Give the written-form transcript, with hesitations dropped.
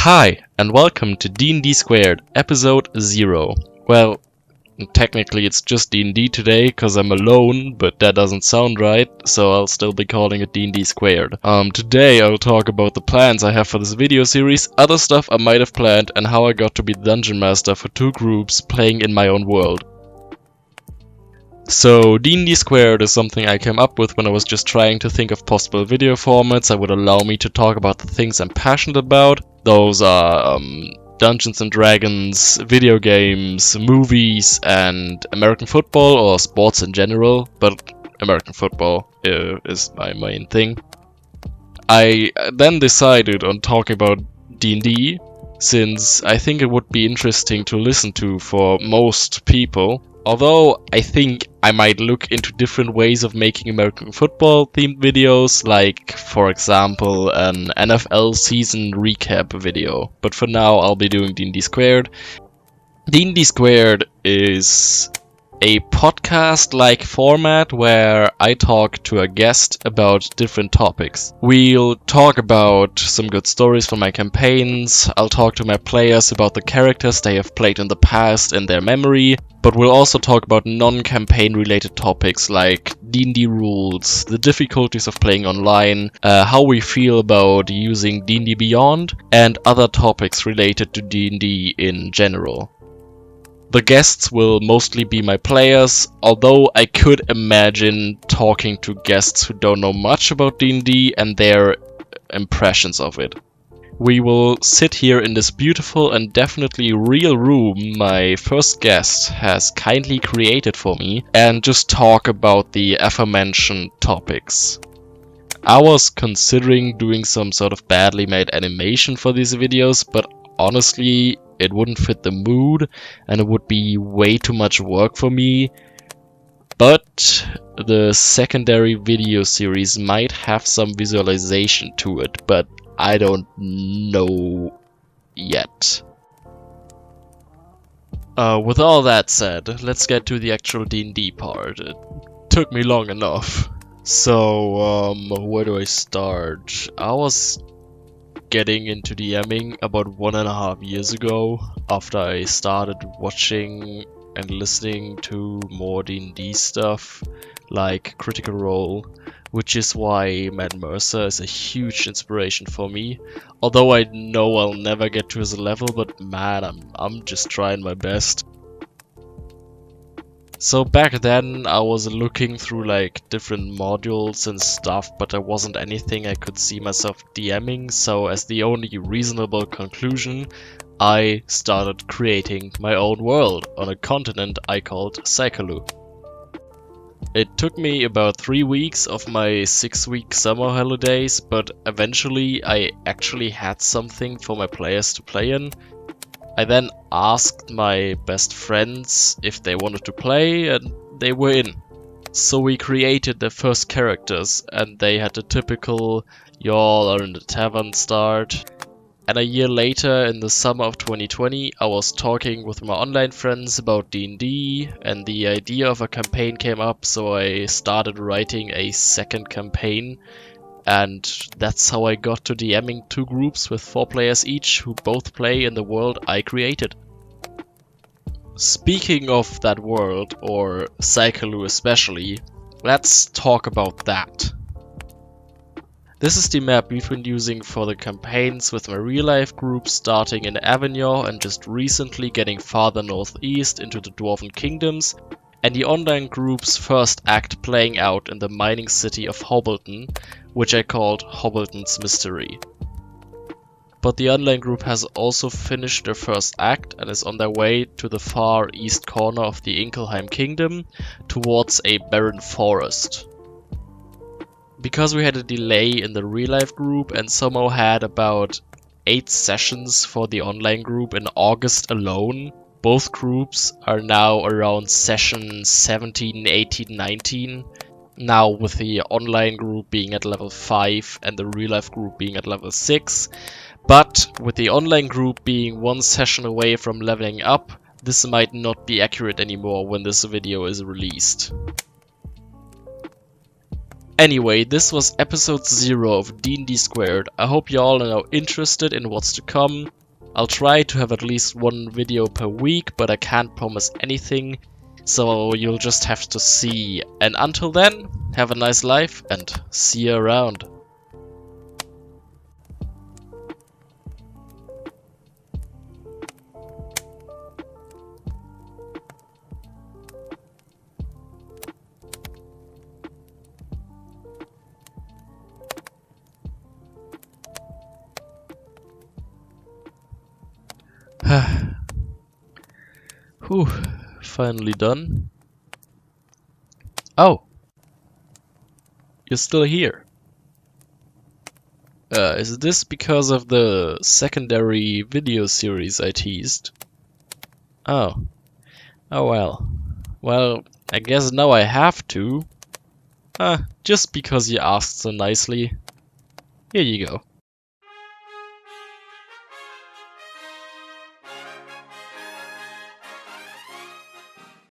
Hi, and welcome to DnD², episode 0. Well, technically it's just D&D today, cause I'm alone, but that doesn't sound right, so I'll still be calling it DnD². Today I'll talk about the plans I have for this video series, other stuff I might have planned, and how I got to be the Dungeon Master for 2 groups playing in my own world. So, DnD² is something I came up with when I was just trying to think of possible video formats that would allow me to talk about the things I'm passionate about. Those are Dungeons and Dragons, video games, movies, and American football, or sports in general, but American football is my main thing. I then decided on talking about D&D, since I think it would be interesting to listen to for most people. Although I think I might look into different ways of making American football themed videos, like for example an NFL season recap video. But for now I'll be doing DnD². DnD² is a podcast-like format where I talk to a guest about different topics. We'll talk about some good stories from my campaigns, I'll talk to my players about the characters they have played in the past and their memory, but we'll also talk about non-campaign related topics like D&D rules, the difficulties of playing online, how we feel about using D&D Beyond, and other topics related to D&D in general. The guests will mostly be my players, although I could imagine talking to guests who don't know much about D&D and their impressions of it. We will sit here in this beautiful and definitely real room my first guest has kindly created for me and just talk about the aforementioned topics. I was considering doing some sort of badly made animation for these videos, but honestly it wouldn't fit the mood and it would be way too much work for me. But the secondary video series might have some visualization to it, but I don't know yet. With all that said, let's get to the actual D&D part. It took me long enough. So, where do I start? I was getting into DMing about 1.5 years ago, after I started watching and listening to more D&D stuff, like Critical Role, which is why Matt Mercer is a huge inspiration for me. Although I know I'll never get to his level, but man, I'm just trying my best. So back then I was looking through like different modules and stuff, but there wasn't anything I could see myself DMing, so as the only reasonable conclusion, I started creating my own world on a continent I called Cycaloo. It took me about 3 weeks of my 6-week summer holidays, but eventually I actually had something for my players to play in. I then asked my best friends if they wanted to play, and they were in. So we created the first characters, and they had the typical "y'all are in the tavern" start. And a year later, in the summer of 2020, I was talking with my online friends about D&D, and the idea of a campaign came up, so I started writing a second campaign. And that's how I got to DMing 2 groups with 4 players each who both play in the world I created. Speaking of that world, or Cycaloo especially, let's talk about that. This is the map we've been using for the campaigns with my real life group starting in Avignon and just recently getting farther northeast into the Dwarven Kingdoms, and the online group's first act playing out in the mining city of Hobbleton, which I called Hobbleton's Mystery. But the online group has also finished their first act and is on their way to the far east corner of the Inkelheim Kingdom, towards a barren forest. Because we had a delay in the real life group and somehow had about 8 sessions for the online group in August alone, both groups are now around session 17, 18, 19, now with the online group being at level 5 and the real life group being at level 6, but with the online group being 1 session away from leveling up, this might not be accurate anymore when this video is released. Anyway, this was episode 0 of DnD². I hope you all are now interested in what's to come. I'll try to have at least one video per week, but I can't promise anything, so you'll just have to see. And until then, have a nice life and see you around. Whew, finally done. Oh, you're still here. Is this because of the secondary video series I teased? Oh. Oh well. Well, I guess now I have to. Just because you asked so nicely. Here you go.